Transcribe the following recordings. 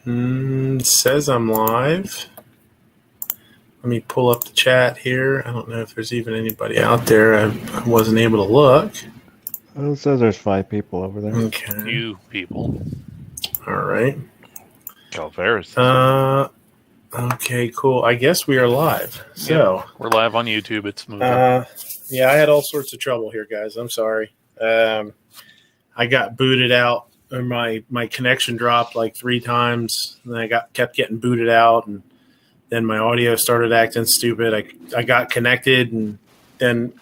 Says I'm live. Let me pull up the chat here. I don't know if there's even anybody out there. I wasn't able to look. Well, it says there's 5 people over there. Okay. Few people. All right. Calvaris. Okay, cool. I guess we are live. So Yep. We're live on YouTube. It's moving. Yeah, I had all sorts of trouble here, guys. I'm sorry. I got booted out. Or my connection dropped like 3 times, and I kept getting booted out, and then my audio started acting stupid. I got connected, and then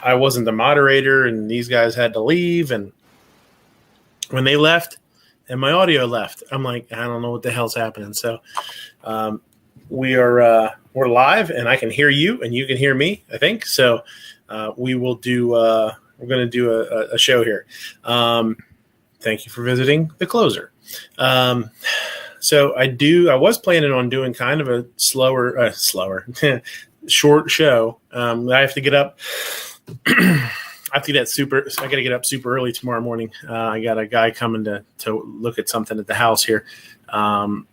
I wasn't the moderator, and these guys had to leave. And when they left, and my audio left, I'm like, I don't know what the hell's happening. So we're live, and I can hear you, and you can hear me, I think. So we're going to do a show here. Thank you for visiting the closer. So I was planning on doing kind of a slower, short show. I have to get up. I got to get up super early tomorrow morning. I got a guy coming to look at something at the house here. We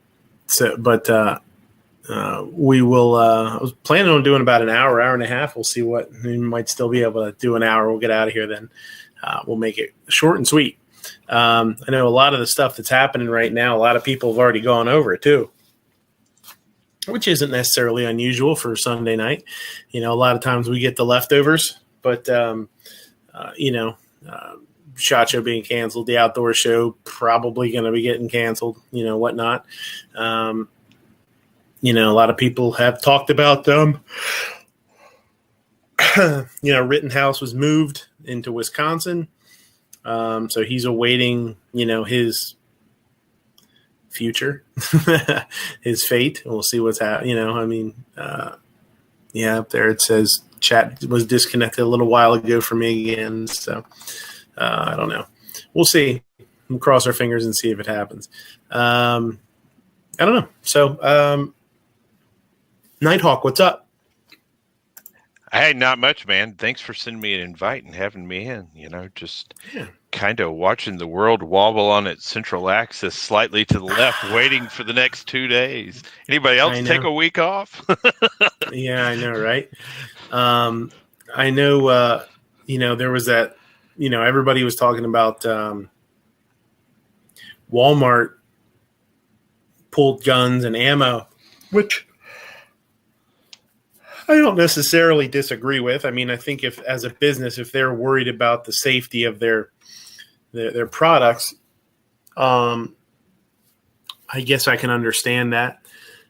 will. I was planning on doing about an hour and a half. We'll see what we might still be able to do. An hour. We'll get out of here. Then we'll make it short and sweet. I know a lot of the stuff that's happening right now, a lot of people have already gone over it too, which isn't necessarily unusual for Sunday night. A lot of times we get the leftovers, but, SHOT Show being canceled, the outdoor show probably going to be getting canceled, whatnot. A lot of people have talked about Rittenhouse was moved into Wisconsin. So he's awaiting, his future, his fate. We'll see what's happening. Up there it says chat was disconnected a little while ago for me again. So I don't know. We'll see. We'll cross our fingers and see if it happens. I don't know. So Nighthawk, what's up? Hey, not much, man. Thanks for sending me an invite and having me in. Kind of watching the world wobble on its central axis slightly to the left, waiting for the next 2 days. Anybody else take a week off? Yeah, I know, right? I know, there was that, everybody was talking about Walmart pulled guns and ammo, which I don't necessarily disagree with. I think if, as a business, if they're worried about the safety of their products, I guess I can understand that.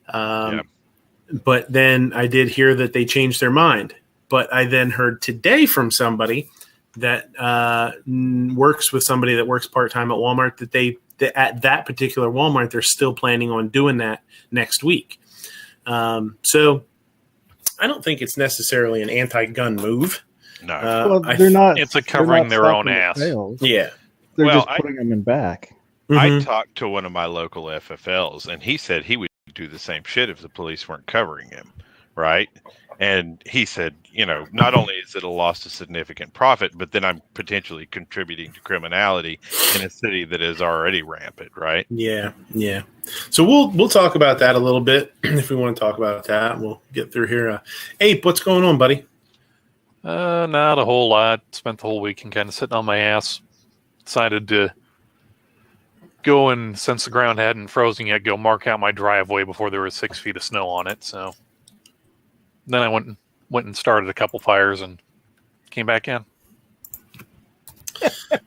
But then I did hear that they changed their mind. But I then heard today from somebody that works with somebody that works part-time at Walmart that at that particular Walmart, they're still planning on doing that next week. So I don't think it's necessarily an anti-gun move. No. They're not. It's covering their own ass. Yeah. They're just putting them in back. I talked to one of my local FFLs, and he said he would do the same shit if the police weren't covering him, right? And he said, not only is it a loss to significant profit, but then I'm potentially contributing to criminality in a city that is already rampant, right? Yeah. So we'll talk about that a little bit if we want to talk about that. We'll get through here. Ape, what's going on, buddy? Not a whole lot. Spent the whole weekend kind of sitting on my ass. Decided to go and, since the ground hadn't frozen yet, go mark out my driveway before there was 6 feet of snow on it. So then I went and started a couple fires and came back in.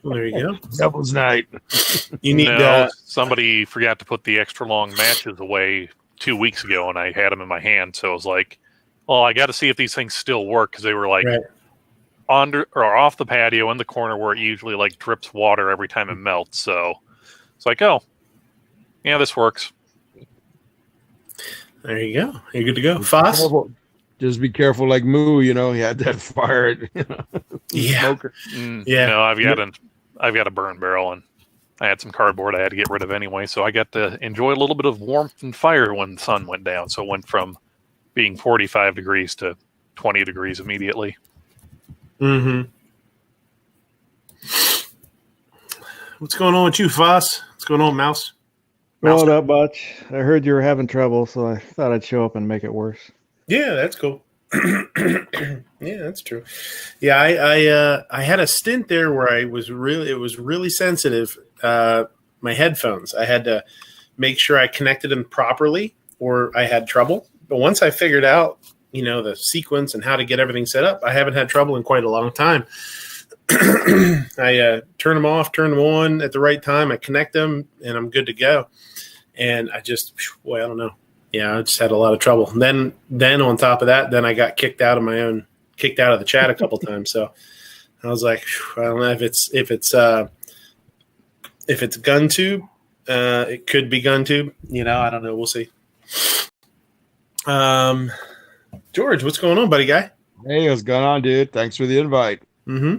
Well, there you go. Devil's night. You need somebody forgot to put the extra long matches away 2 weeks ago, and I had them in my hand. So I was like, well, I got to see if these things still work, because they were like under or off the patio in the corner where it usually like drips water every time it melts. So it's like, oh, yeah, this works. There you go. You're good to go. Foss? Just be careful, like Moo. He had that fire. Yeah. No, I've got a burn barrel, and I had some cardboard I had to get rid of anyway. So I got to enjoy a little bit of warmth and fire when the sun went down. So it went from being 45 degrees to 20 degrees immediately. Mm-hmm. What's going on with you, Foss? What's going on, Mouse? Well, not much. I heard you were having trouble, so I thought I'd show up and make it worse. Yeah, that's cool. Yeah, that's true. Yeah, I had a stint there where it was really sensitive. My headphones, I had to make sure I connected them properly, or I had trouble. But once I figured out, the sequence and how to get everything set up, I haven't had trouble in quite a long time. I turn them off, turn them on at the right time. I connect them, and I'm good to go. And I don't know. Yeah, I just had a lot of trouble. And then on top of that, then I got kicked out of the chat a couple times. So I was like, I don't know if it's GunTube. It could be GunTube. I don't know. We'll see. George, what's going on, buddy guy? Hey, what's going on, dude? Thanks for the invite. Mm-hmm.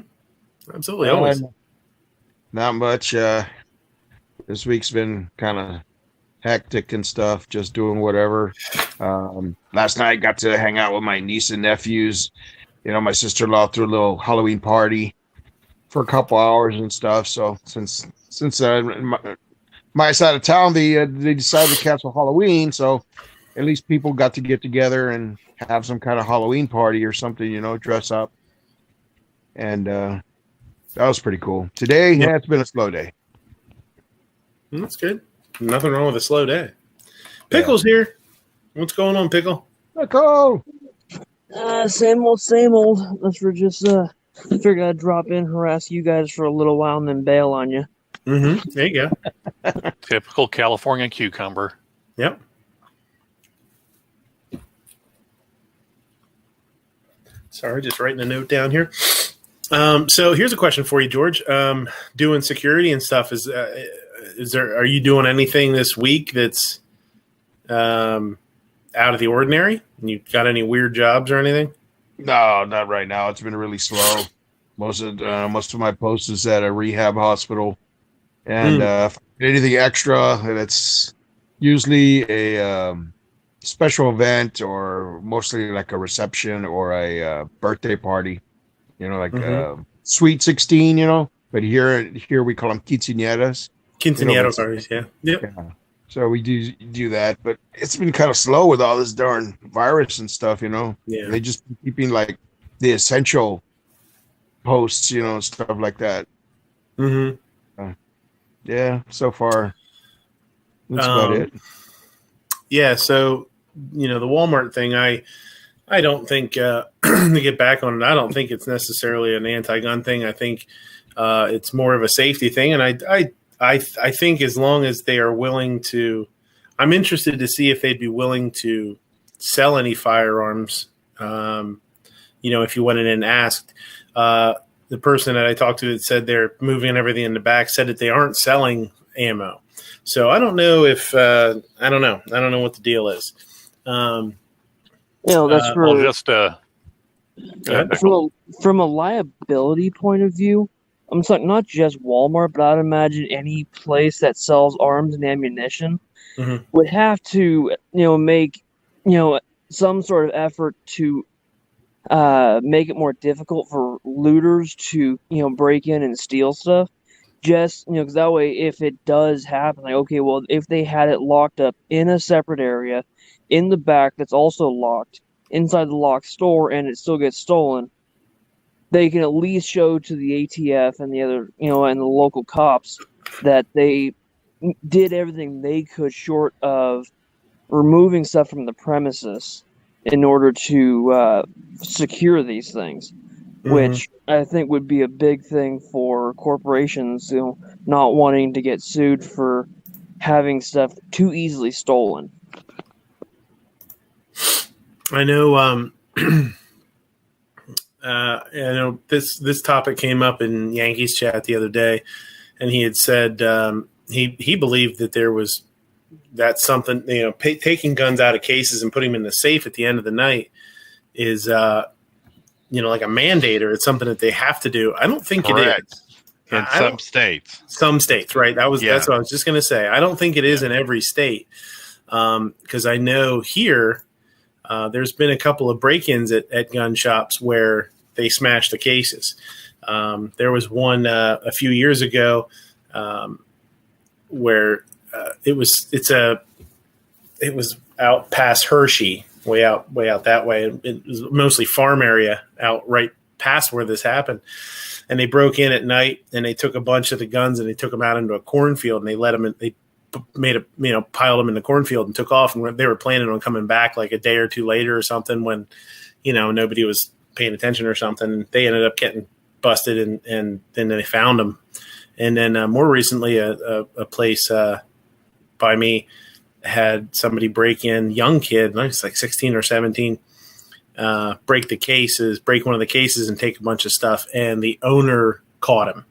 Absolutely, always. Not much. This week's been kind of hectic and stuff, just doing whatever. Last night got to hang out with my niece and nephews. My sister-in-law threw a little Halloween party for a couple hours and stuff. So since my side of town, they decided to cancel Halloween, so at least people got to get together and have some kind of Halloween party or something, dress up. And that was pretty cool. Today, it's been a slow day. That's good. Nothing wrong with a slow day. Pickle's here. What's going on, Pickle? Pickle! Same old. Let's just figure I'd drop in, harass you guys for a little while, and then bail on you. Mm-hmm. There you go. Typical California cucumber. Yep. Sorry, just writing a note down here. So here's a question for you, George. Doing security and stuff, are you doing anything this week that's out of the ordinary? You got any weird jobs or anything? No, not right now. It's been really slow. Most of my posts is at a rehab hospital, and anything extra, that's usually a special event or mostly like a reception or a birthday party. Sweet 16. But here we call them quinceañeras. Quinceañera parties, yeah. Yep. Yeah. So we do that, but it's been kind of slow with all this darn virus and stuff, Yeah. They just keeping like the essential posts, stuff like that. Mm-hmm. Yeah, so far that's about it. Yeah, so the Walmart thing, I don't think to get back on it, I don't think it's necessarily an anti-gun thing. I think it's more of a safety thing, and I think as long as they are willing to, I'm interested to see if they'd be willing to sell any firearms. If you went in and asked, the person that I talked to that said they're moving everything in the back said that they aren't selling ammo. So I don't know if I don't know what the deal is. That's for from a liability point of view. I'm sorry, not just Walmart, but I'd imagine any place that sells arms and ammunition would have to, make, some sort of effort to make it more difficult for looters to, break in and steal stuff. Just, because that way, if it does happen, like, okay, well, if they had it locked up in a separate area, in the back that's also locked, inside the locked store, and it still gets stolen, they can at least show to the ATF and the other, and the local cops that they did everything they could short of removing stuff from the premises in order to secure these things, which I think would be a big thing for corporations, not wanting to get sued for having stuff too easily stolen. I know. I know this topic came up in Yankees chat the other day, and he had said he believed that that's something, taking guns out of cases and putting them in the safe at the end of the night is like a mandate, or it's something that they have to do. I don't think Correct. it is. In some states. Some states, right? That's what I was just going to say. I don't think it is in every state, because I know here there's been a couple of break-ins at gun shops where they smashed the cases. There was one a few years ago where it was out past Hershey, way out that way. It was mostly farm area out right past where this happened. And they broke in at night and they took a bunch of the guns and they took them out into a cornfield and they let them in, they piled them in the cornfield and took off. And they were planning on coming back like a day or two later or something when, nobody was paying attention or something. They ended up getting busted and then they found them. And then more recently, a place by me had somebody break in, young kid, I think it's like 16 or 17, break one of the cases and take a bunch of stuff, and the owner caught him.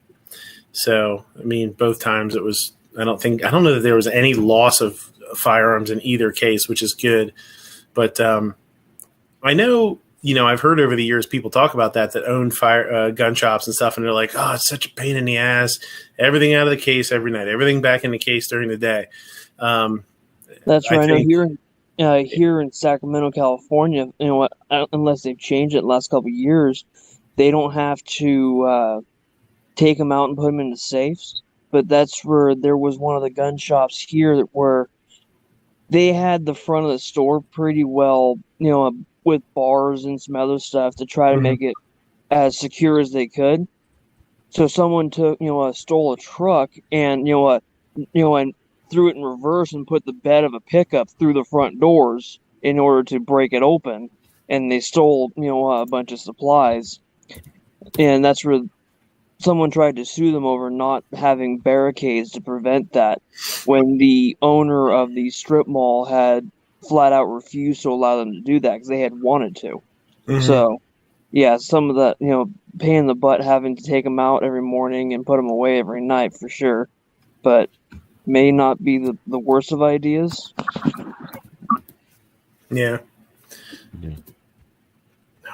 So, I mean, both times it was, I don't know that there was any loss of firearms in either case, which is good. But I know, I've heard over the years people talk about that own gun shops and stuff, and they're like, oh, it's such a pain in the ass. Everything out of the case every night, everything back in the case during the day. That's right. I know here in Sacramento, California, unless they've changed it the last couple of years, they don't have to take them out and put them in the safes. But that's where there was one of the gun shops here where they had the front of the store pretty well, with bars and some other stuff to try to make it as secure as they could. So someone took, stole a truck and, and threw it in reverse and put the bed of a pickup through the front doors in order to break it open. And they stole, a bunch of supplies. And that's where someone tried to sue them over not having barricades to prevent that, when the owner of the strip mall had flat out refused to allow them to do that because they had wanted to. So, yeah, some of that, pain in the butt having to take them out every morning and put them away every night for sure. But may not be the worst of ideas. Yeah.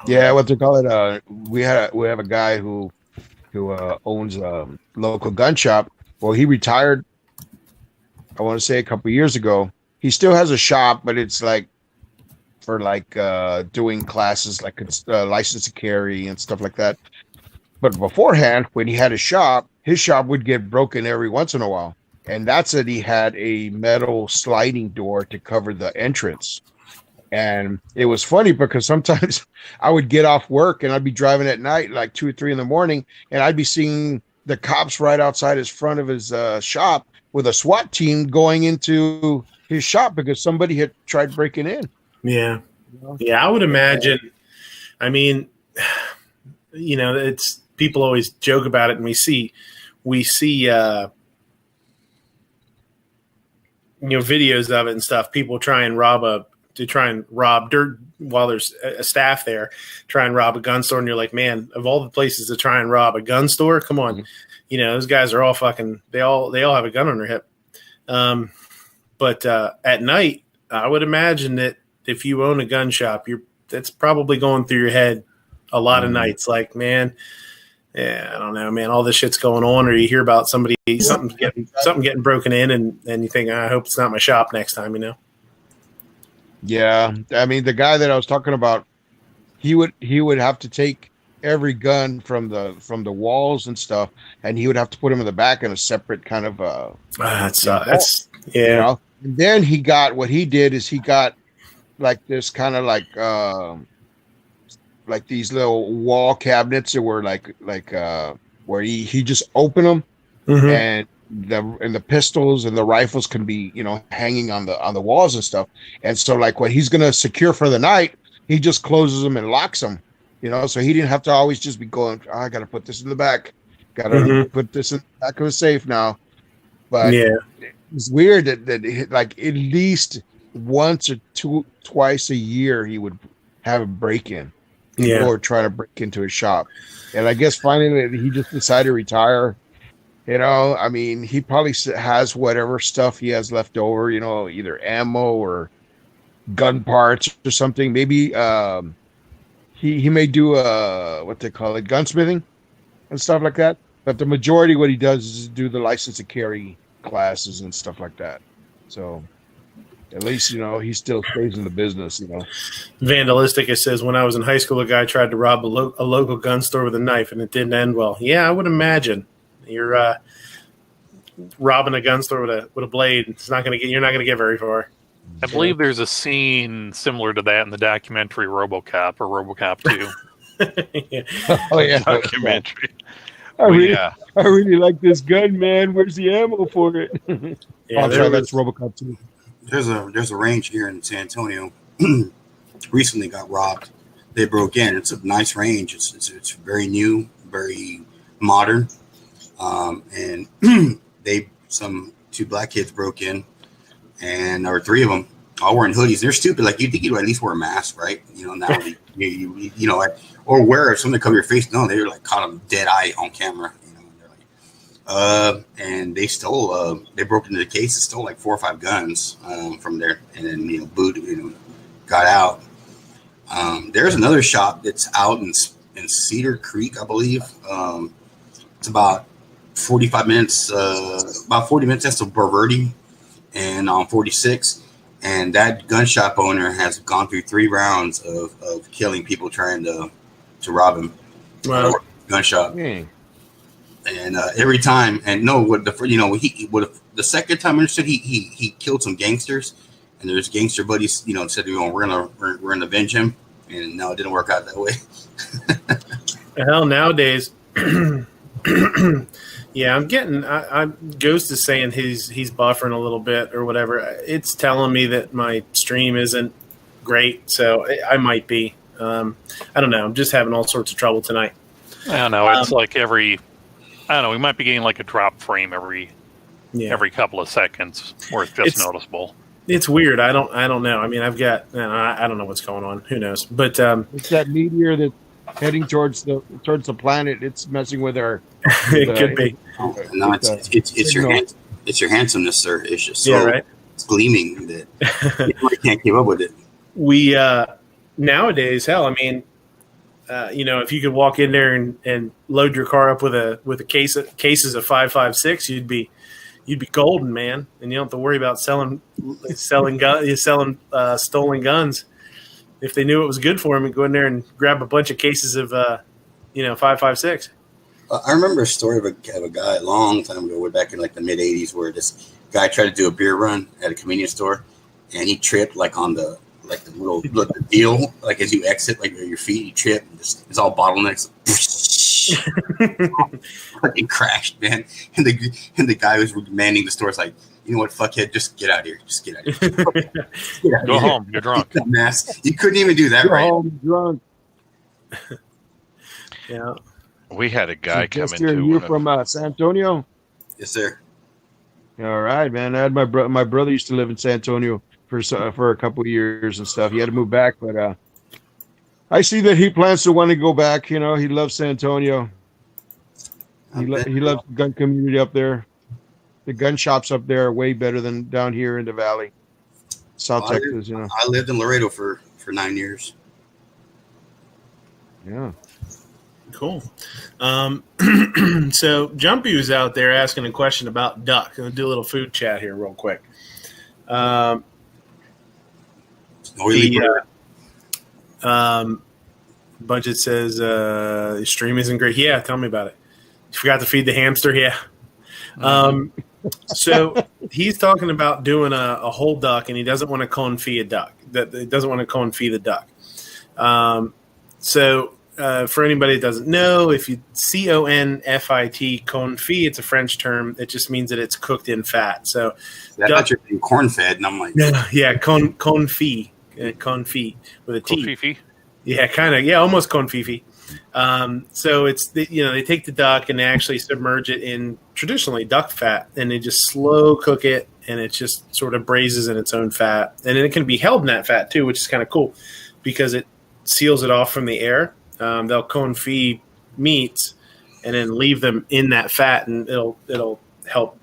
Yeah, what they call it. We have a guy who owns a local gun shop. Well, he retired, I want to say a couple of years ago. He still has a shop, but it's like for doing classes like license to carry and stuff like that. But beforehand, when he had his shop would get broken every once in a while. And that's that he had a metal sliding door to cover the entrance. And it was funny because sometimes I would get off work and I'd be driving at night, like 2 or 3 in the morning, and I'd be seeing the cops right outside his front of his shop with a SWAT team going into his shop because somebody had tried breaking in. Yeah. Yeah, I would imagine. I mean, it's people always joke about it, and we see videos of it and stuff. People try and rob dirt while there's a staff there, try and rob a gun store, and you're like, man, of all the places to try and rob a gun store, come on, those guys are all fucking. They all have a gun on their hip. But at night, I would imagine that if you own a gun shop, that's probably going through your head a lot of nights. Like, man, yeah, I don't know, man. All this shit's going on, or you hear about something getting broken in, and you think, I hope it's not my shop next time. Yeah, I mean, the guy that I was talking about, he would have to take every gun from the walls and stuff, and he would have to put them in the back in a separate kind of that's yeah. And then he got like this kind of like these little wall cabinets that were like where he just opened them, and the pistols and the rifles can be hanging on the walls and stuff. And so like when he's gonna secure for the night, he just closes them and locks them. So he didn't have to always just be going, I gotta put this in the back, gotta put this in the back of a safe now. But yeah, it's weird that like at least once or twice a year he would have a break in. People are trying to break into his shop, and I guess finally he just decided to retire. I mean, he probably has whatever stuff he has left over, either ammo or gun parts or something. Maybe he may do what they call it, gunsmithing and stuff like that. But the majority of what he does is do the license to carry classes and stuff like that. So at least, he still stays in the business, Vandalistic, it says, when I was in high school, a guy tried to rob a local gun store with a knife, and it didn't end well. Yeah, I would imagine. robbing a gun store with a blade. It's not going to get. You're not going to get very far. I believe there's a scene similar to that in the documentary RoboCop or RoboCop 2. Yeah. Oh yeah, Documentary. I really, Yeah. I really like this gun, man. Where's the ammo for it? Yeah, I'm there sorry, was- that's RoboCop 2. There's a range here in San Antonio. Recently got robbed. They broke in. It's a nice range. It's very new, very modern. And two black kids broke in, or three of them, all wearing hoodies. They're stupid. Like, you think you'd at least wear a mask, right? You know, now you know, or wear something to cover your face. No, they were like caught them dead eye on camera. You know, they're like, and they stole. They broke into the case and stole like 4 or 5 guns from there, and then got out. There's another shop that's out in Cedar Creek, I believe. It's about 45 minutes, about 40 minutes. That's to Bulverde and on 46. And that gun shop owner has gone through 3 rounds of killing people trying to rob him. Wow. Gun shop. Dang. And every time, the second time I understood, he killed some gangsters, and there's gangster buddies, said, we're gonna avenge him, and no, it didn't work out that way. Hell, nowadays, yeah, I'm Ghost is saying he's buffering a little bit or whatever. It's telling me that my stream isn't great, so I might be. I don't know. I'm just having all sorts of trouble tonight. I don't know. It's like I don't know. We might be getting like a drop frame every couple of seconds, where it's just noticeable. It's weird. I don't know. I mean, I don't know what's going on. Who knows? But It's that meteor that's heading towards the planet. It's messing with our. it could be. No, it's your handsomeness, sir. It's just so right. It's gleaming that you can't keep up with it. We nowadays, hell, I mean, if you could walk in there and load your car up with a cases of 5.56, you'd be golden, man, and you don't have to worry about selling stolen guns. If they knew it was good for them, and go in there and grab a bunch of cases of 5.56. I remember a story of a guy a long time ago, way back in like the mid '80s, where this guy tried to do a beer run at a convenience store, and he tripped like on the little deal, like as you exit, like your feet, you trip, and it's all bottlenecks. Fucking crashed, man. And the guy who's manning the store is like, you know what, fuckhead, just get out of here. Just get out of here. Go home. You're drunk. You couldn't even do that, Go right? home drunk. Yeah. We had a guy come Jester, into you from San Antonio? Yes, sir. All right, man. I had my brother used to live in San Antonio for a couple of years and stuff. He had to move back, but I see that he plans to want to go back. He loves San Antonio. He loves the gun community up there. The gun shops up there are way better than down here in the valley, South Texas. I lived in Laredo for 9 years. Yeah. Cool. So Jumpy was out there asking a question about duck. I'll do a little food chat here real quick. Budget says the stream isn't great. Yeah, tell me about it. You forgot to feed the hamster. Yeah. So he's talking about doing a whole duck, and he doesn't want to confit a duck. He doesn't want to confit the duck. For anybody that doesn't know, if you confit, confit, it's a French term. It just means that it's cooked in fat. So I thought you were being corn fed, and I'm like, yeah, confit with a T. Fifi. Yeah, kind of. Yeah, almost confit. So it's they take the duck and they actually submerge it in traditionally duck fat, and they just slow cook it, and it just sort of braises in its own fat, and then it can be held in that fat too, which is kind of cool because it seals it off from the air. They'll confit meats and then leave them in that fat, and it'll help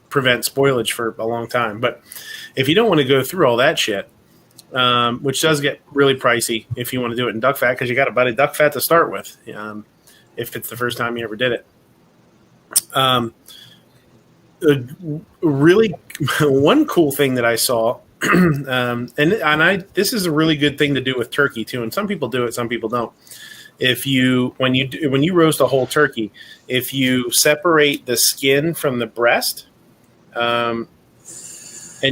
prevent spoilage for a long time. But if you don't want to go through all that shit, which does get really pricey if you want to do it in duck fat, because you got to buy the duck fat to start with, if it's the first time you ever did it. Really, one cool thing that I saw, this is a really good thing to do with turkey too, and some people do it, some people don't, when you roast a whole turkey, if you separate the skin from the breast, and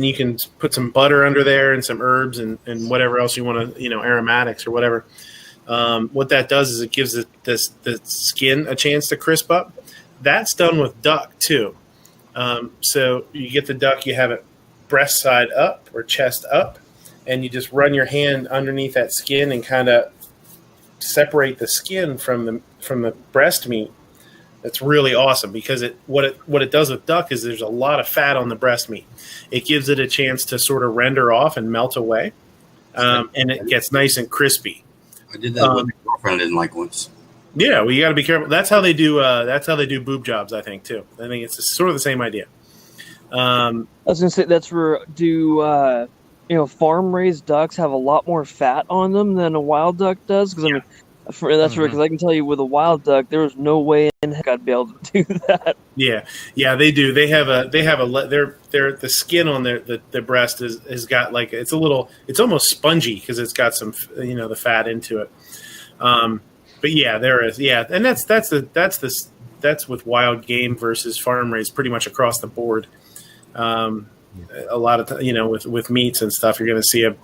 you can put some butter under there and some herbs and whatever else you want to, aromatics or whatever. What that does is it gives the skin a chance to crisp up. That's done with duck too. So you get the duck, you have it breast side up or chest up, and you just run your hand underneath that skin and kind of separate the skin from the breast meat. That's really awesome because what it does with duck is there's a lot of fat on the breast meat. It gives it a chance to sort of render off and melt away, and it gets nice and crispy. I did that with my girlfriend. I didn't like once. Yeah, well, you got to be careful. That's how they do. That's how they do boob jobs, I think, too. I think it's sort of the same idea. I was gonna say that's where farm raised ducks have a lot more fat on them than a wild duck does. Because because I can tell you with a wild duck, there was no way in heck I'd be able to do that. Yeah, they do. They have the skin on the breast has got like it's almost spongy because it's got some the fat into it. But yeah, there is and that's with wild game versus farm raised pretty much across the board. A lot of with meats and stuff, you're going to see a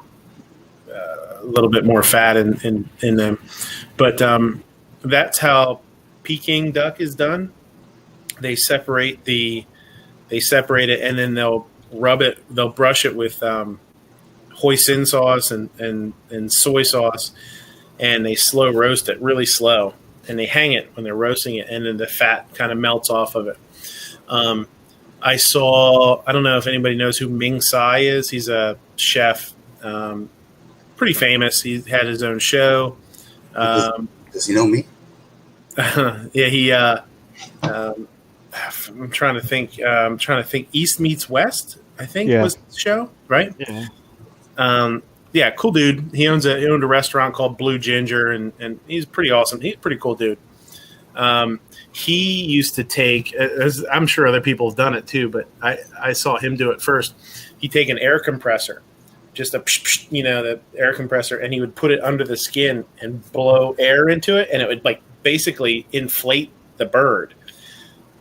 little bit more fat in them, but that's how Peking duck is done. They separate it and then they'll brush it with hoisin sauce and soy sauce, and they slow roast it really slow, and they hang it when they're roasting it, and then the fat kind of melts off of it. I don't know if anybody knows who Ming Tsai is. He's a chef, pretty famous. He had his own show. Does he know me? Yeah, I'm trying to think. East Meets West, I think, was the show, right? Yeah. Cool dude. He owned a restaurant called Blue Ginger, and he's pretty awesome. He's a pretty cool dude. He used to take, as I'm sure other people have done it too, but I saw him do it first. He'd take an air compressor, just the air compressor, and he would put it under the skin and blow air into it, and it would like basically inflate the bird.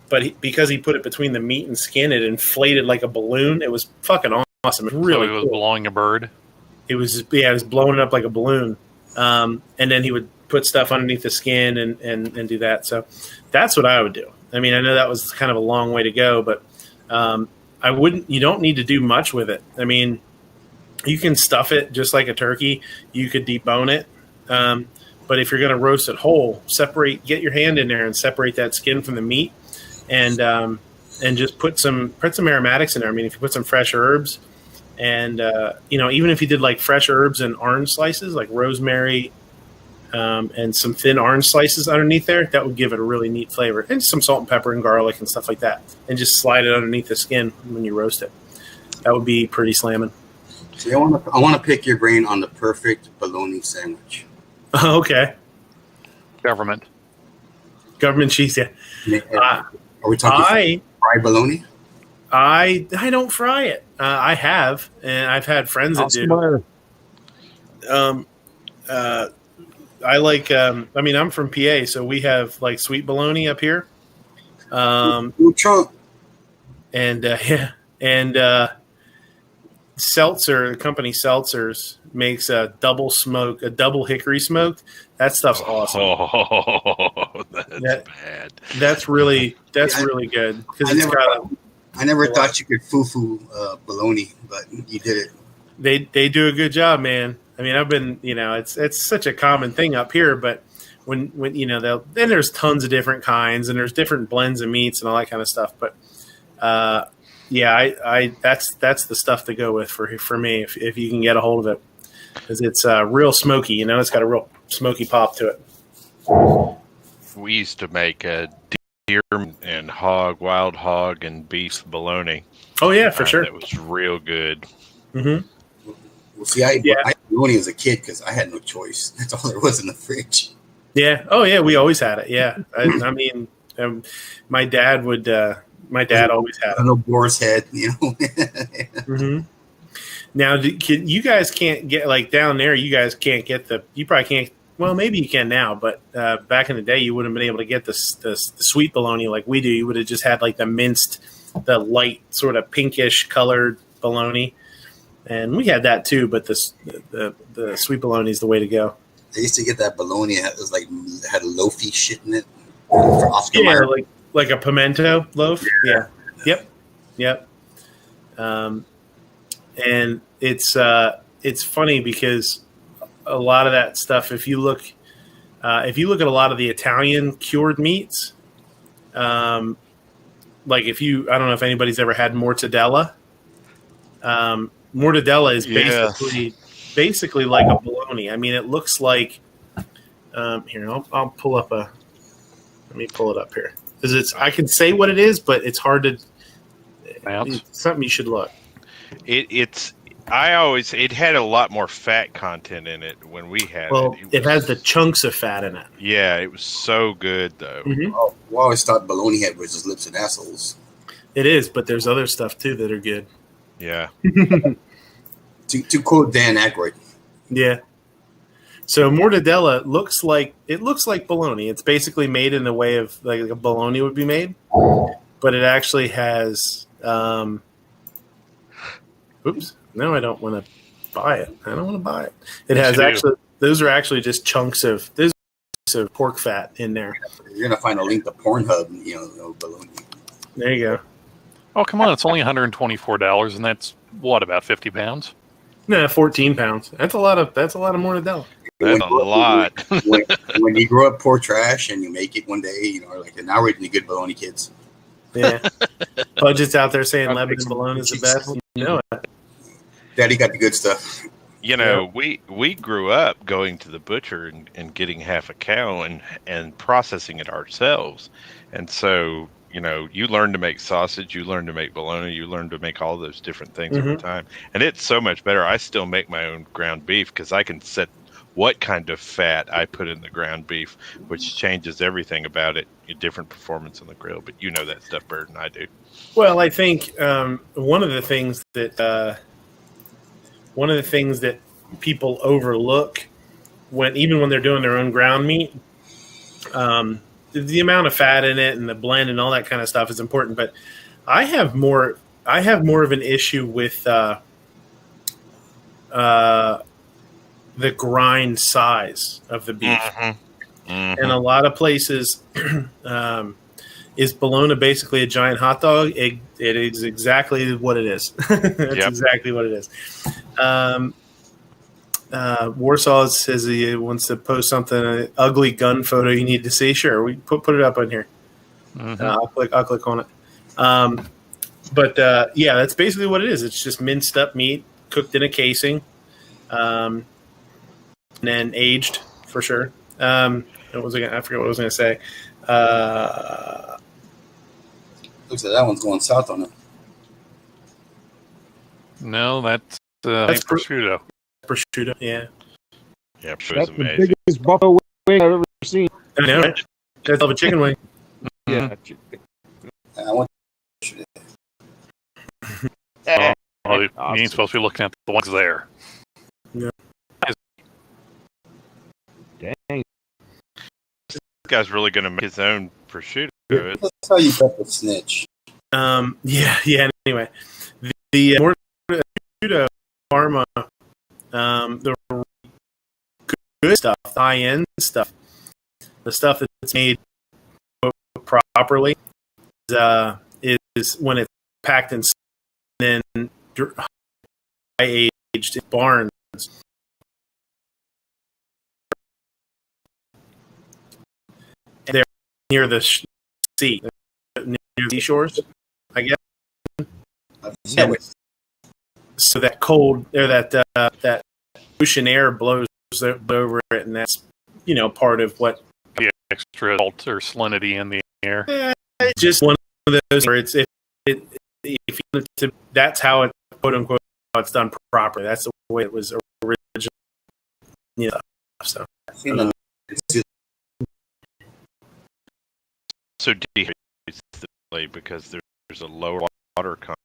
But because he put it between the meat and skin, it inflated like a balloon. It was fucking awesome. It was really so it was cool. blowing a bird? It was blowing it up like a balloon. And then he would put stuff underneath the skin and do that. So that's what I would do. I mean, I know that was kind of a long way to go, but you don't need to do much with it. I mean, you can stuff it just like a turkey. You could debone it. But if you're going to roast it whole, get your hand in there and separate that skin from the meat, and just put some aromatics in there. I mean, if you put some fresh herbs, and even if you did like fresh herbs and orange slices, like rosemary, and some thin orange slices underneath there, that would give it a really neat flavor. And some salt and pepper and garlic and stuff like that, and just slide it underneath the skin when you roast it. That would be pretty slamming. See, I want to pick your brain on the perfect bologna sandwich. Okay. Government cheese, yeah. Are we talking fried bologna? I don't fry it. I have, and I've had friends that do. I like. I'm from PA, so we have like sweet bologna up here. Chunk. And Seltzer, the company Seltzers, makes a double hickory smoked. That stuff's awesome. Oh, that's bad. That's really good because I never thought you could foo-foo bologna, but you did it. They do a good job, man. I mean, I've been, it's such a common thing up here, but when then there's tons of different kinds and there's different blends of meats and all that kind of stuff. But that's the stuff to go with for me if you can get a hold of it, because it's real smoky. It's got a real smoky pop to it. We used to make a deer and wild hog and beef bologna. Oh yeah, for sure. It was real good. Mm-hmm. Well, see, I had bologna as a kid because I had no choice. That's all there was in the fridge. Yeah. Oh yeah, we always had it. Yeah. I mean, my dad would. My dad always had a little boar's head, Mm-hmm. Now, you guys can't get like down there. You guys can't get you probably can't well, maybe you can now, but back in the day, you wouldn't have been able to get the sweet bologna like we do. You would have just had like the minced, the light sort of pinkish colored bologna, and we had that too. But the sweet bologna is the way to go. I used to get that bologna. It was like had loafy shit in it. For Oscar Mayer. like a pimento loaf. Yeah. Yep. And it's funny because a lot of that stuff, if you look at a lot of the Italian cured meats, like I don't know if anybody's ever had mortadella. Mortadella is basically like a bologna. I mean, it looks like here. I'll pull up let me pull it up here because I can say what it is, but it's hard to. It's something you should look. It had a lot more fat content in it when we had it. It has the chunks of fat in it. Yeah, it was so good though. Mm-hmm. Oh, well, I always thought bologna head was just lips and assholes. It is, but there's other stuff too that are good. Yeah. to quote Dan Aykroyd. Yeah. So mortadella looks like bologna. It's basically made in the way of like a bologna would be made, but it actually has. Oops! No, I don't want to buy it. I don't want to buy it. It has actually. Those are actually just chunks of pork fat in there. You're gonna find a link to Pornhub. Bologna. There you go. Oh, come on! It's only $124, and that's what, about 50 pounds? No, 14 pounds. That's a lot of mortadella. That's a lot. when you grow up poor trash and you make it one day, now we're the good bologna kids. Yeah. Budget's out there saying Lebanon bologna is the best. You know it. Daddy got the good stuff. We grew up going to the butcher and getting half a cow and processing it ourselves. And so, you learn to make sausage, you learn to make bologna, you learn to make all those different things over time. And it's so much better. I still make my own ground beef because I can set what kind of fat I put in the ground beef, which changes everything about it, a different performance on the grill. But you know that stuff better than I do. Well, I think one of the things that people overlook even when they're doing their own ground meat, the amount of fat in it and the blend and all that kind of stuff is important. But I have more of an issue with the grind size of the beef. And a lot of places, is bologna basically a giant hot dog? It is exactly what it is. That's exactly what it is. Warsaw says he wants to post something, an ugly gun photo you need to see. Sure, we put it up on here. I'll click on it. But that's basically what it is. It's just minced up meat cooked in a casing, and then aged for sure. I forget what I was going to say. Looks like that one's going south on it. No, that's prosciutto. Prosciutto, yeah. Yeah, That's amazing. the biggest buffalo wing I've ever seen. I know, right? That's a chicken wing. Yeah. I want You ain't supposed to be looking at the ones there. Yeah. Dang. This guy's really going to make his own prosciutto. That's how you cut the snitch. Anyway, the prosciutto Parma, the good stuff, high-end stuff, the stuff that's made properly is when it's packed in and then aged in barns. And they're near the sea, near the seashores, I guess. And so that cold or that ocean air blows over it, and that's part of what The extra salt or salinity in the air. It's just one of those where if you want it to, that's how it quote unquote it's done properly. That's the way it was originally. So So dehydrates because there's a lower water content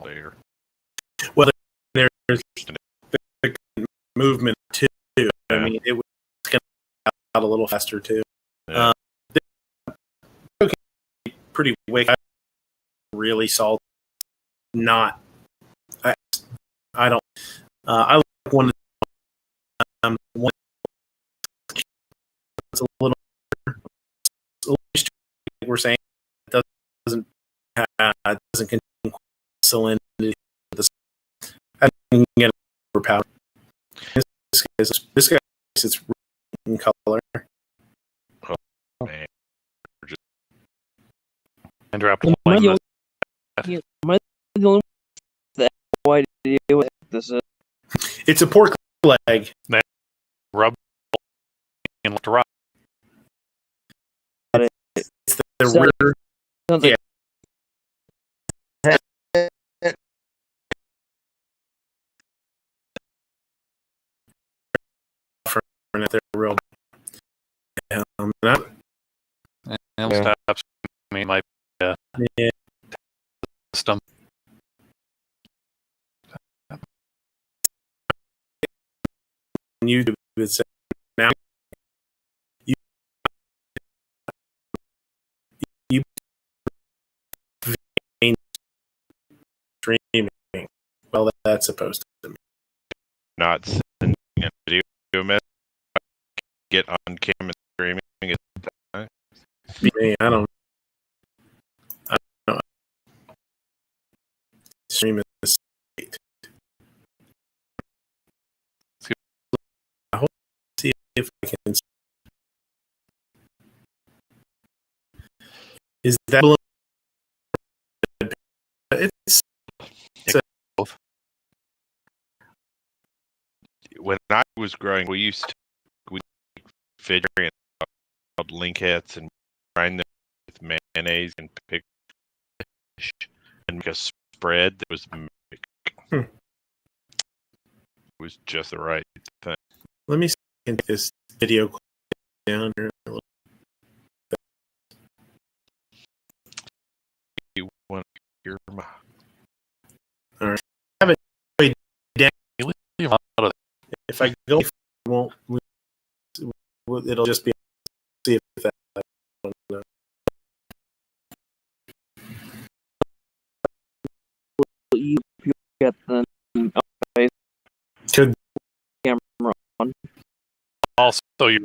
there. Well, there's the movement too. I mean, it was going to a little faster too. Yeah. Okay, pretty wicked. I really salty. Not. I don't. I like one. One it's a little. We're saying it doesn't contain salinity. I think you get overpowered. This guy it's in color. Oh man! And dropped Am I one. the only- am I the only one that have no idea what this is? It's a pork leg. Rub and left to rock. It's the Sounds- rear. Sounds like And they're real. Stops. I mean, my Yeah. system. YouTube is now you streaming. Well, that's supposed to be. Not sending a video message. Get on camera streaming. I don't know. Stream is I hope see if I can. Is that it's When I was growing, we figuring out link hats and grind them with mayonnaise and pick and make a spread that was it was just the right thing. let me see if I can get this video down here a little. You want to hear my If I go, it won't. It'll just be. See if that. you get the Could camera on. Also, your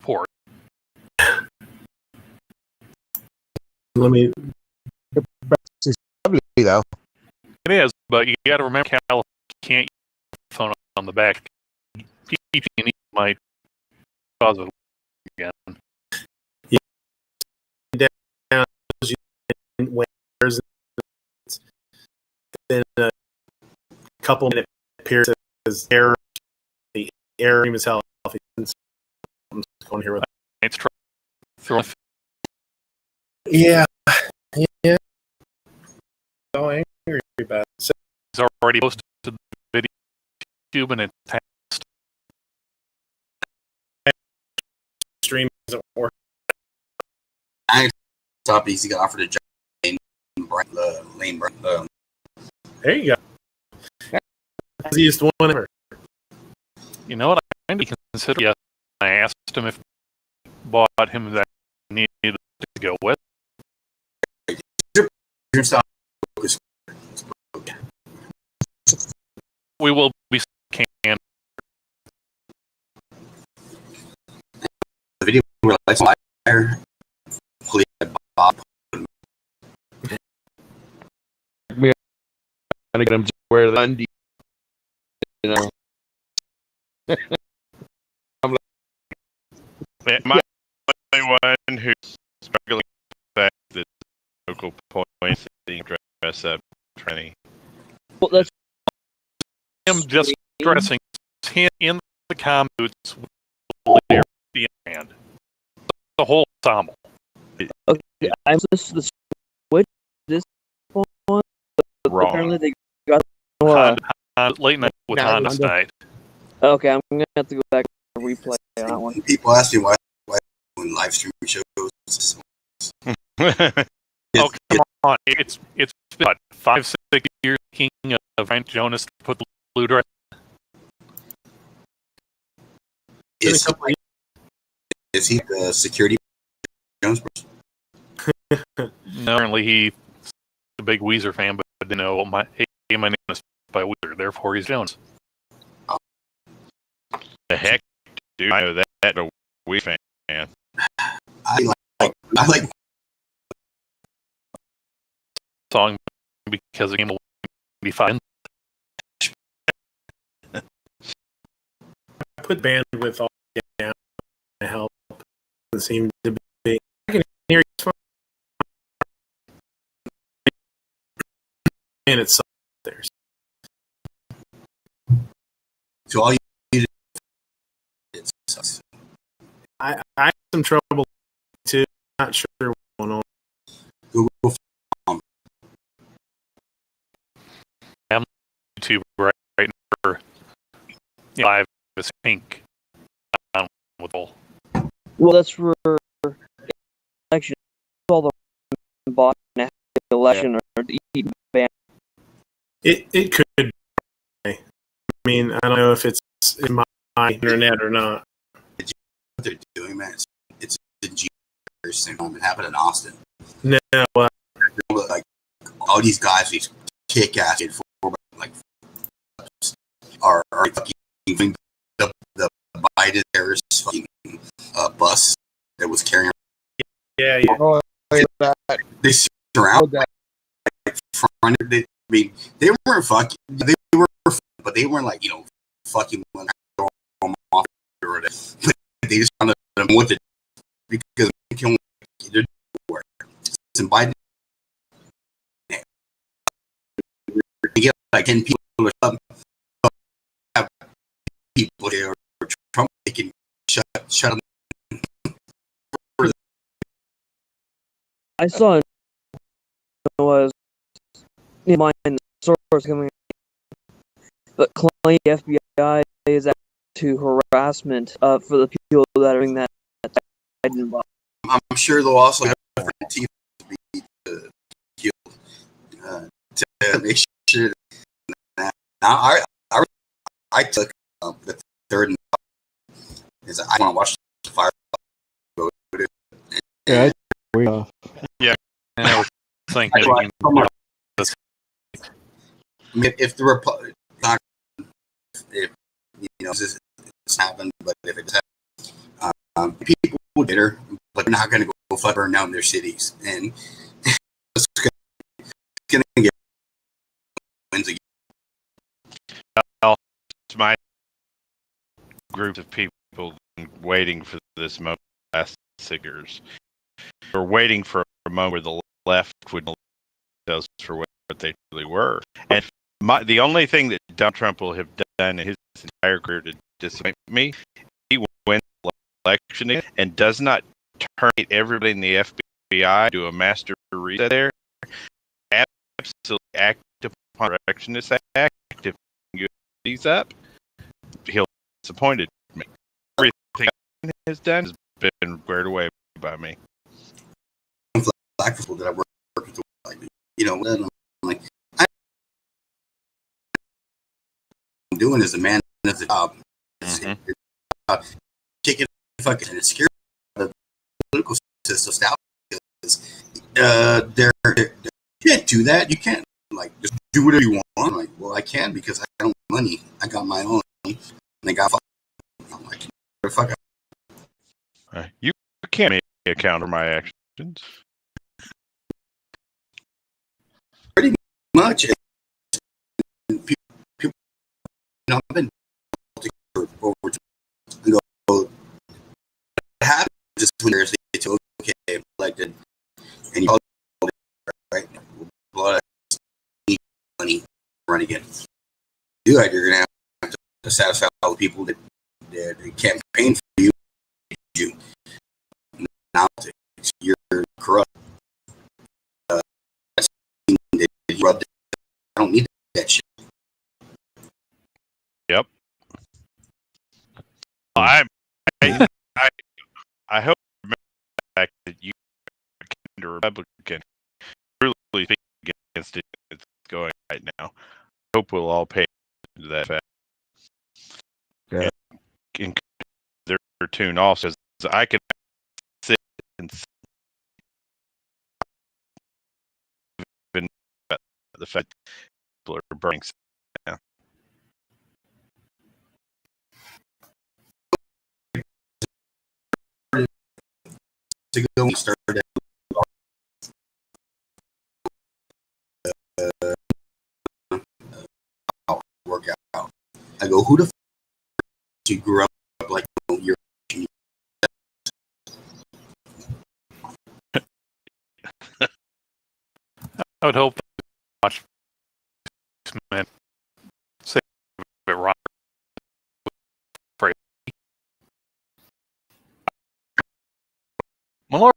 port. let me. Though. It is, but you got to remember, California can't use the phone on the back. PG&E might cause it again. Where's then a couple minutes appears as error. The error is healthy. I'm just going here with. It's throwing. Yeah. So angry about it. So, It's already posted to the video YouTube and it's passed. stream doesn't work. Top easy got offered a job in Lane. There you go. Easiest one ever. You know what? I kind of consider. Yes, I asked him if he bought him that he needed to go with. We will be can. The video where lights on fire. Bob. We gotta get him to wear the undie. You know. My only one who's struggling with the fact that local points being dress up tranny. Well, that's Him just dressing him in the com boots with the hand. The whole ensemble. okay. I'm supposed to switch this one. Wrong. Apparently they got. Late night with Yeah, Honda Honda. night. Okay, I'm gonna have to go back and replay on that one. People ask me why doing live stream shows. Oh, come on. It's been what, 5-6 years king of Frank Jonas to put the blue dress. It's Is he the security Jones Bros? No, apparently he's a big Weezer fan, but didn't know my name is by Weezer, therefore he's Jones. The heck, dude! I know that a Weezer fan. I like Song because it came to 95. I put bandwidth all down to help. Doesn't seem to be. I can hear you. And it's there. so all you need it sucks. I have some trouble too. Not sure what's going on. Google YouTube right now. Live is pink. With all. Well, that's for election. All the bought election or eat ban. It could be. I mean, I don't know if it's in my internet or not. what they're doing, man. It's a G syndrome. It happened in Austin. No, Like all these guys, these kick ass like are fucking the Biden terrorist fucking bus that was carrying. yeah. Oh, that. They surrounded like front. They weren't fucking. They were, but they weren't like fucking when I throw them off or whatever. They just found them with it because they can they're everywhere. And Biden, you get like 10 people or something. Have people there or Trump, they can shut them. I saw it was mine the source coming, but claim the FBI is out to harassment for the people that are doing that. I'm sure they'll also have teeth to be killed to make sure. Now I took the third and is I want to watch the fire. Yeah, And I was thinking, I mean, if the Republic, if this happened, but if it happened, people will get her, but they're not going to go fuck burn down their cities, and it's going to get wins again. Well, it's my group of people waiting for this moment last 6 years. We're waiting for a moment where the left would those for what they really were. And the only thing that Donald Trump will have done in his entire career to disappoint me, he wins the election and does not terminate everybody in the FBI, do a master reset there. Absolutely act upon Correctionist Act. If he's up, he'll disappointed me. Everything he has done has been squared away by me. Black people that I work with, like, I'm like, I'm doing as a man of the job. Kicking fucking and it's scary. The political system because you can't do that. You can't just do whatever you want. I'm like, well, I can because I don't have money. I got my own, and I got. I'm like, fuck up. You can't make me account for my actions. Pretty much. People, I've been over and go. What happened just when there's okay, elected, and you right, blood money run again. Do that, you're gonna have to satisfy all the people that campaign for you. Now you're corrupt. I don't need that shit. Yep. I hope the fact that you are a Republican really speak against it. It's going right now. I hope we'll all pay to that fact. Yeah. And their tune also I can sit and even the fact people are burning. Yeah. To go and start workout. I go, who the f you grew up like you're I would hope watch man say it wrong. My lord,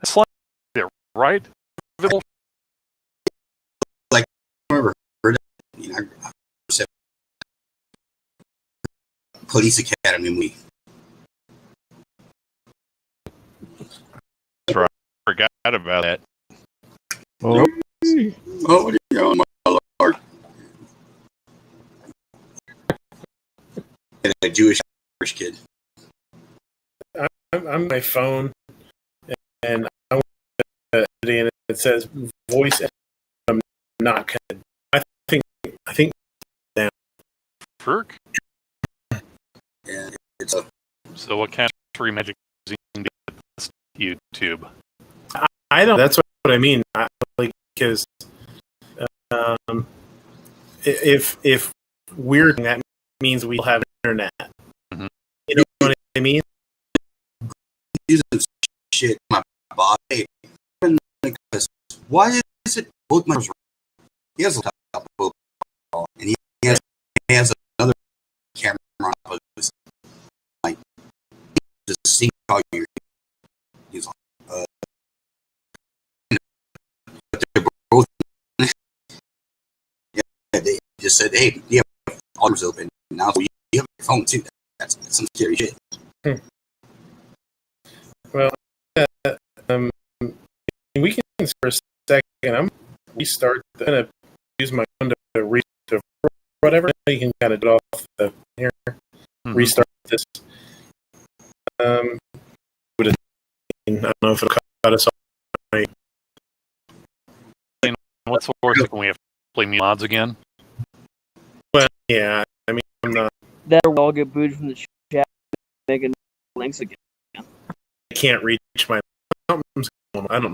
it's like it, right? like I never heard of it. You know, I said Police Academy movie. That's right. I forgot about that. Oh, Oh, my lord! And a Jewish kid. I'm on my phone, and I want to and it says voice. I'm not connected. I think down. Perk. And it's a So what kind of free magic is this YouTube? I don't. That's what I mean. Because if we're doing that means we'll have internet. Mm-hmm. You know what I mean? using shit in my body. Why is it both my he has a top of and he has another camera on top of his like just see how you're he's like but they're both yeah, they just said, hey, you have arms open now, so you have your phone too. That's some scary shit. Well, we can for a second. I'm restart. I'm gonna use my phone to read to whatever. You can kind of get off the here. Mm-hmm. Restart this. I don't know if it'll cut us off. Right. What's the worst? When we have to play mods again? Well, yeah. I mean, I'm not. That will all get booted from the chat, making links again. I can't reach my. I don't know what's going on.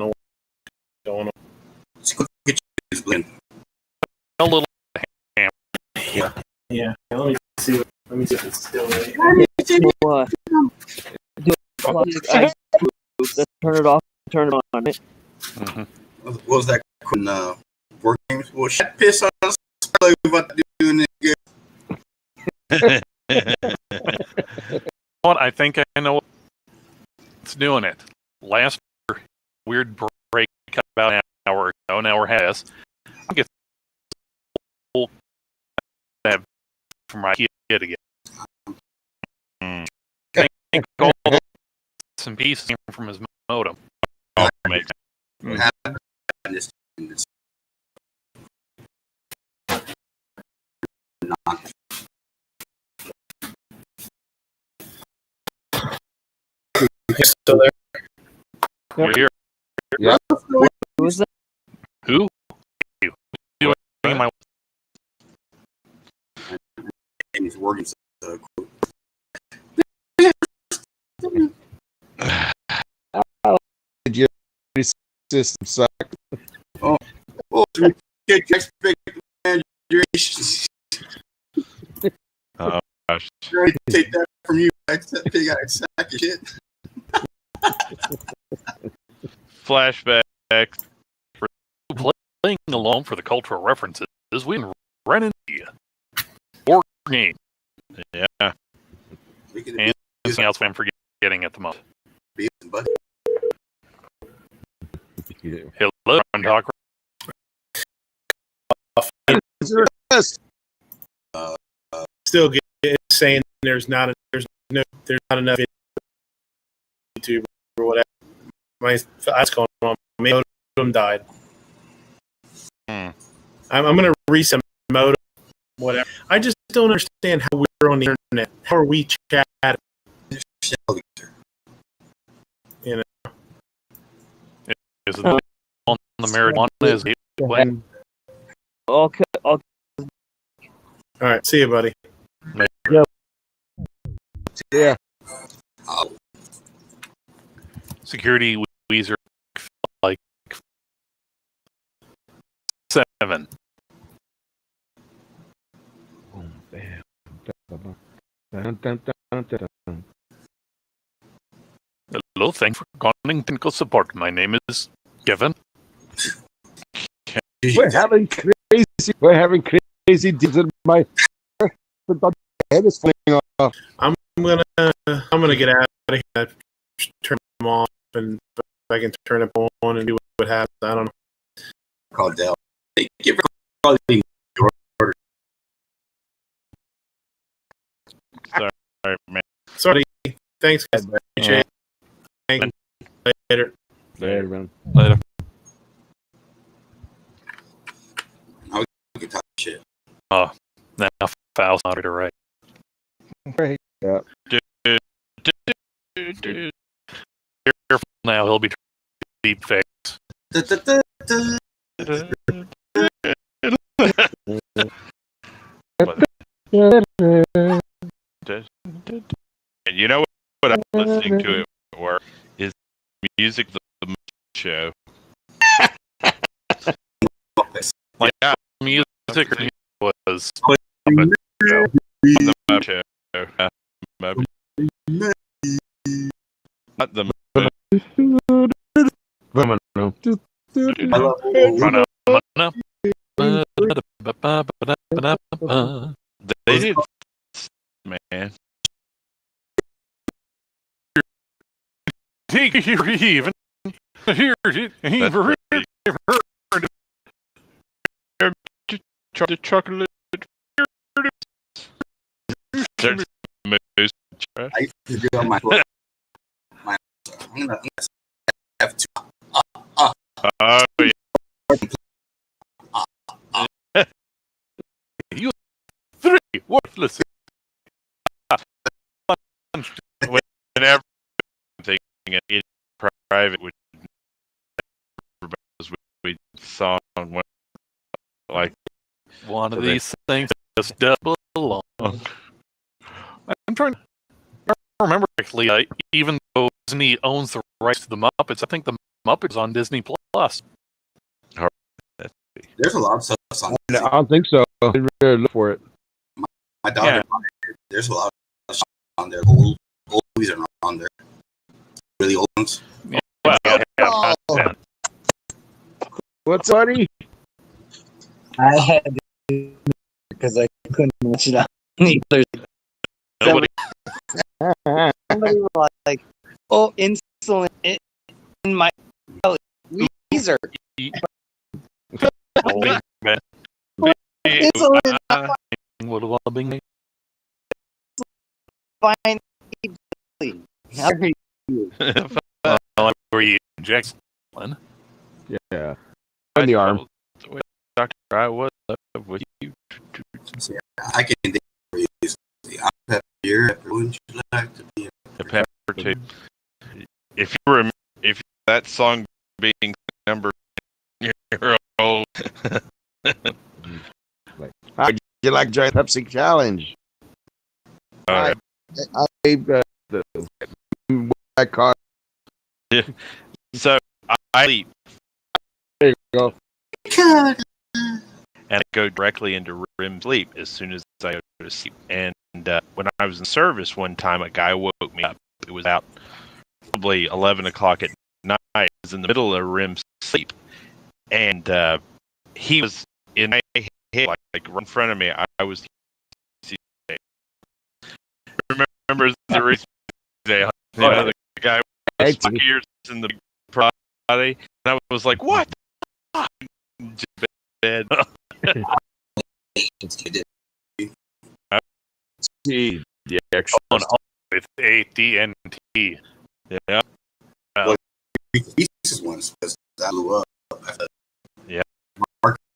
A little ham. Yeah. Let me see. Let me see if it's still right. Let's turn it off. Turn it on. Mm-hmm. What was that? Working? Well, shit, piss on us. About doing it good. What I think I know what's doing it. Last weird break about an hour ago. Now we're has. I get that from my kid again. I think all some pieces came from his modem. Oh, makes sense. Still there? You're here. Yeah. Who is that? Who? You. My He's working. System suck. Oh, Oh gosh! Take that from you. That big eyed sack of shit. Flashback. playing along for the cultural references. We ran into you. Board game. Yeah. And something else I'm forgetting at the moment. Hello, I'm talking. Still saying there's not enough YouTube or whatever. My eyes going on. My modem died. I'm gonna reset modem. Whatever. I just don't understand how we're on the internet. How are we chatting? Is it on the marijuana? Is it Okay. All right. See you, buddy. Yeah. Security Weezer like 7. Hello, thanks for calling technical support. My name is Kevin. We're having crazy deals in my head is falling off. I'm gonna get out of here. Turn them off, and if I can turn it on and see what happens. I don't know. Call Dell. Hey, give her a call. Sorry, man. Sorry. Thanks, guys. Appreciate it. Thanks. Later. Later, man. Later. Now we can talk shit. Oh, now Foul's not right. Right. Yeah. Careful now, he'll be deep face. And you know what I'm listening to at work is music of the show. Like, yeah, music was on the show. Not the they did, man. Even here, The chocolate. There's moose. I used to do on my I'm gonna have to. Oh, yeah. You 3 worthless. Whenever thinking in private, we saw one like One of these things just double along. I'm trying to remember correctly. Even though Disney owns the rights to the Muppets, I think the Muppets is on Disney Plus. There's a lot of stuff on. I don't think so. I didn't really look for it. My daughter. There's a lot of stuff on there. Old movies are not on there. Really old ones. Well, What's funny? I had to because I couldn't watch it on either. nobody. Somebody was like, "Oh, insulin in my belly." Weezer. Insulin What a loving. fine. How are you? Were you Jackson? Yeah. On the arm. Doctor, I was with you. Yeah, I can think for you. I'm pepper here. Pepper, wouldn't you like to be A pepper too. If you remember, if that song being number year old, How would you like to join Pepsi Challenge? all right. That car. So I sleep There you go. and I go directly into REM sleep as soon as I go to sleep. And when I was in service one time, a guy woke me up. It was about probably 11 o'clock at night. I was in the middle of REM sleep, and he was in my head, like right in front of me. I was. Remember the reason the guy was 5 years in the body, and I was like, "What?" Just bed. See the extra. With AT&T. Yeah. Pieces ones because that blew up. Yeah.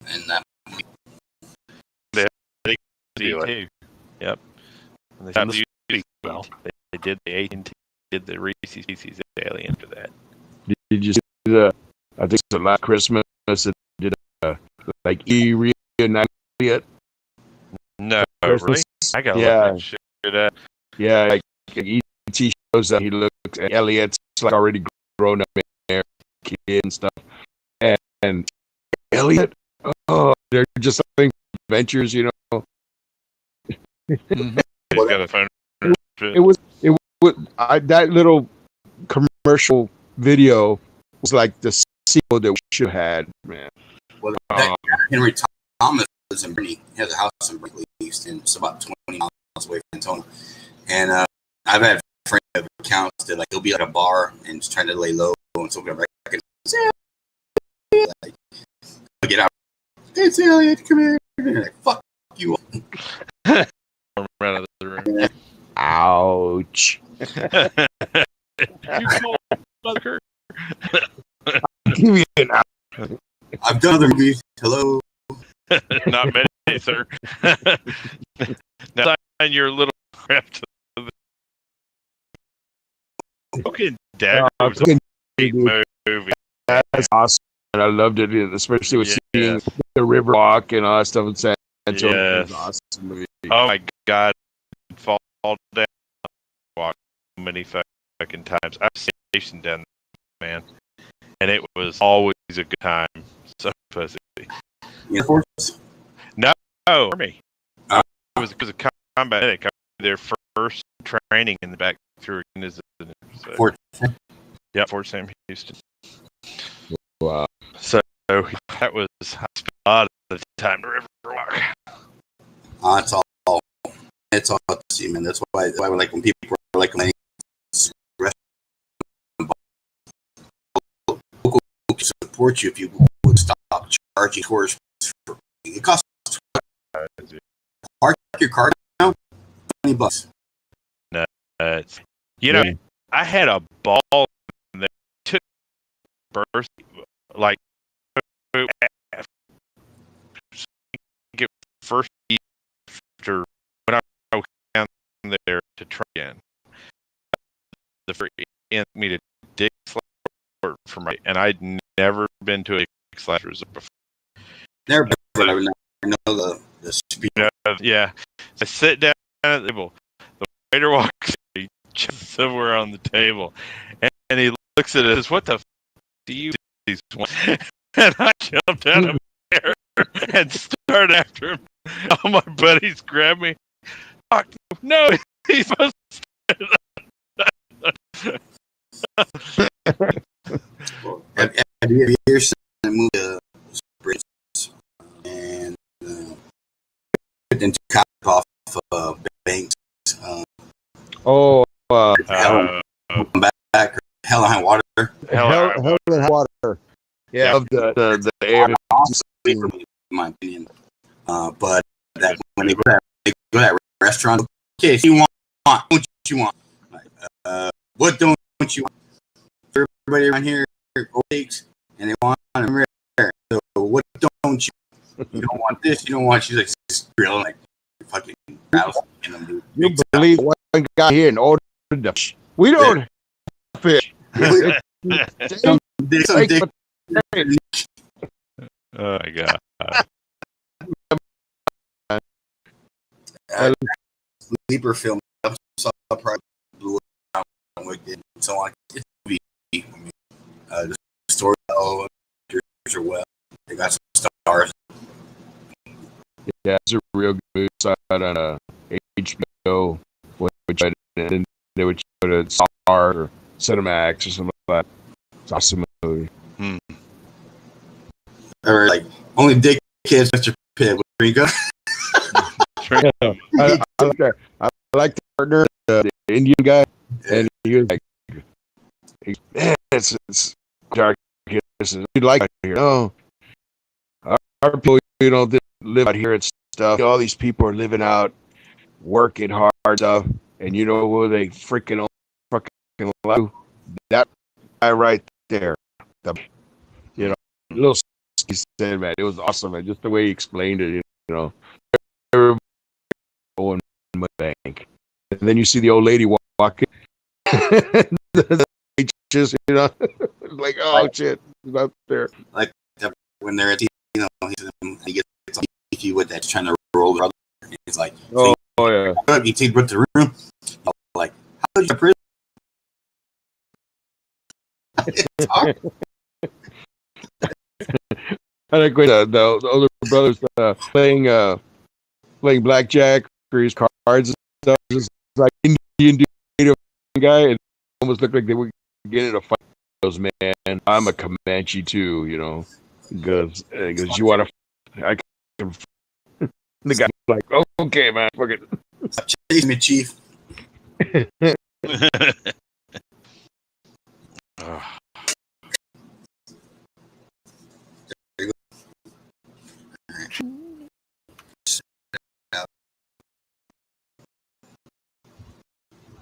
And that. They do it. too. Yep. And they And found the well. They did the AT&T, did the Reese's Pieces Alien for that. Did you see the I think it's last Christmas. It did like reunited yet. No, Christmas. really? I gotta Yeah. look that shit up. Yeah, like E.T. shows up. He looks at Elliot's like already grown up in there, kid and stuff. And Elliot, oh, they're just having adventures, you know. He's got a phone. It was that little commercial video was like the sequel that we should have had, man. Well, that Henry Thomas lives in Berkeley. He has a house in Berkeley East, and it's about 20 miles away from Antonio. And I've had friends of accounts that like he'll be at a bar and just trying to lay low, and so back and like, get out. Hey, Elliot, come here. And like, fuck you. Run out of the room. Ouch. You motherfucker. Give me an out. I've done other movies. Hello. Not many, sir. Now sign your little crap to the Broken Dagger was a great movie. That's awesome. And I loved it, especially with seeing the river walk and all that stuff in San Antonio. It was an awesome movie. Oh my God. Fall down. Walk many fucking times. I've stationed down there, man. And it was always a good time. So fuzzy. Air Force? No, Army. It was because of combat. They come their first training in the back through so. Fort. Yeah, Fort Sam Houston. Wow. So that was I spent a lot of the time to Riverwalk. It's all to see, man. That's why I like when people are like local support you if you would stop charging tourists. It costs park your car now $20. You know, I had a ball that took birth like first after when I was down there to try again. The free me to dig for my and I'd never been to a slash resort before. Never been, but I know the speed. Yeah. I sit down at the table. The waiter walks in, he jumps somewhere on the table, and he looks at us. What the f do you these ones? And I jumped out of there and started after him. All my buddies grabbed me. Fuck no, he's supposed to. Have you ever seen the movie Bridge and into cop off banks? Back Hell and High Water. Hell and High Water. Yeah, of the air. In my opinion, but that when they go to that restaurant, okay, so you want what you want? Like, what don't you want? Everybody around here takes and they want them rare. So what don't you? You don't want this. You don't want. She's like this grill like fucking rattlesnake them, dude. You believe one guy here and ordered the we don't fish. Oh my God. Sleeper film. Saw probably blew out and so on. It's a movie. I mean, the story are well. They got some stars. Yeah, it's a real good movie. Saw it on HBO, which then they would show it at Star or Cinemax or something like that. It's awesome movie. Or like only dick kids, Mr. Pitt. Where you go? I like the partner, the Indian guy, and he was like, "Man, it's dark here. We like it here. No, our people, you know, they live out here and stuff. All these people are living out, working hard stuff, and you know where they freaking love that guy right there. You know, little he said, man, it was awesome, man. Just the way he explained it, you know, everybody going to the bank, and then you see the old lady walking. bushes, you know, like, oh shit, he's up there. Like when they're at the, he gets on TV with that trying to roll the brother. And he's like, oh yeah, you take with the room. Like, how did you prison? I think when the older brothers playing blackjack or his cards and stuff, just like Indian dude guy, and almost looked like they were getting a fight. Those man, I'm a Comanche too, you know, because you want to. I can. The guy's like, oh, okay, man, fuck it. Chase me, chief.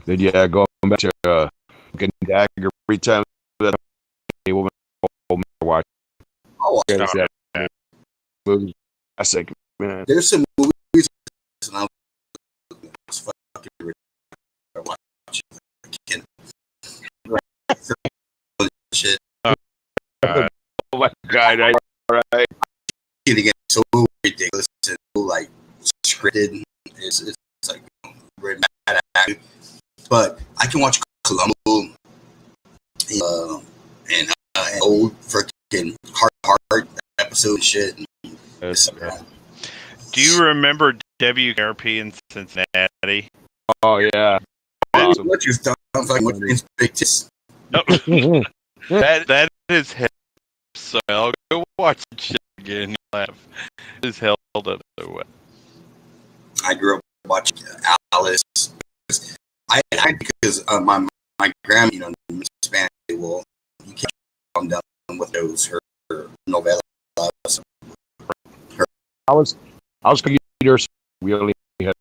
Then yeah, going back to getting dagger every time that a woman watch. Oh, that movie. I say, man, there's some movies and I was fucking watching. Shit. Oh my god! Right. It gets so ridiculous and so like scripted. It's like very bad at it. But I can watch Columbo and old freaking Heart episode and shit. Do you remember WRP in Cincinnati? Oh yeah. Awesome. What you've done, like that is hell. So I'll go watch the shit again and laugh. It's hell the other way. I grew up watching Alice. Because my grandma, you know, Spanish. Well, you can't calm down with those her novellas. I was computers. We only had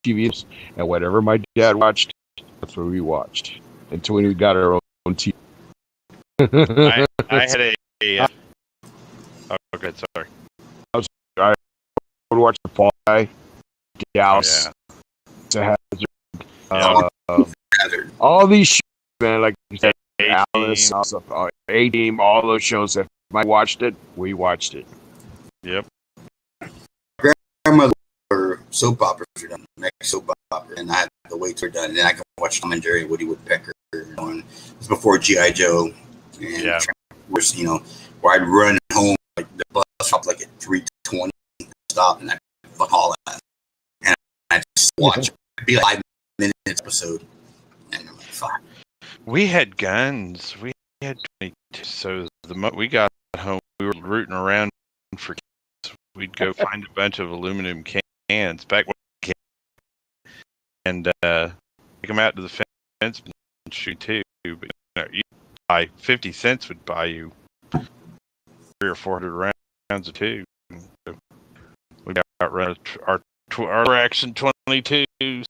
TVs, and whatever my dad watched, that's what we watched until we got our own TV. I had a okay, sorry. I would watch The Fall Guy, Dallas, all these shows, man, like you said, Alice, A-Team, all those shows. If I watched it, we watched it. Yep. Grandmother soap operas are done, next soap opera, and I had the weights are done, and then I can watch Tom and Jerry, Woody Woodpecker. It was before G.I. Joe, and was, you know, where I'd run home like the bus stop like at 3:20, stop, and I'd fuck all that, and I just watch. It'd be like 5 minutes episode, and I'm like, fuck. We had guns. We had 22. So we got home, we were rooting around for kids. We'd go find a bunch of aluminum cans back when and take them out to the fence and shoot too. But you buy 50 cents would buy you 300 or 400 rounds of two. So we got outrun our action 22s.